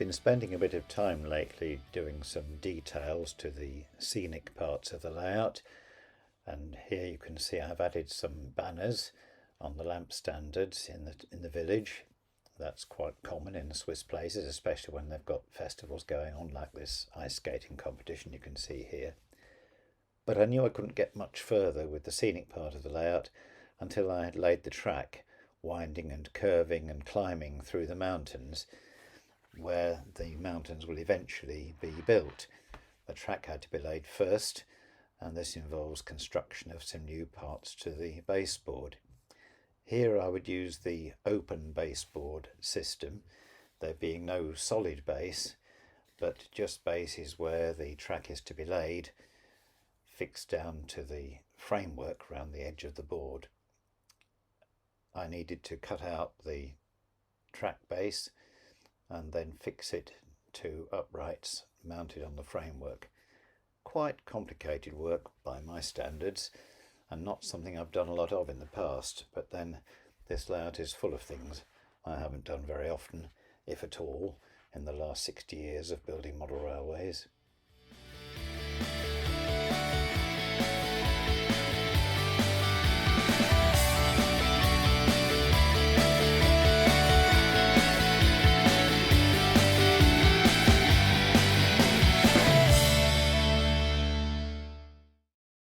been spending a bit of time lately doing some details to the scenic parts of the layout, and here you can see I've added some banners on the lamp standards in the village. That's quite common in Swiss places, especially when they've got festivals going on like this ice skating competition you can see here. But I knew I couldn't get much further with the scenic part of the layout until I had laid the track, winding and curving and climbing through the mountains, where the mountains will eventually be built. The track had to be laid first, and this involves construction of some new parts to the baseboard. Here I would use the open baseboard system, there being no solid base, but just bases where the track is to be laid, fixed down to the framework around the edge of the board. I needed to cut out the track base and then fix it to uprights mounted on the framework. Quite complicated work by my standards, and not something I've done a lot of in the past, but then this layout is full of things I haven't done very often, if at all, in the last 60 years of building model railways.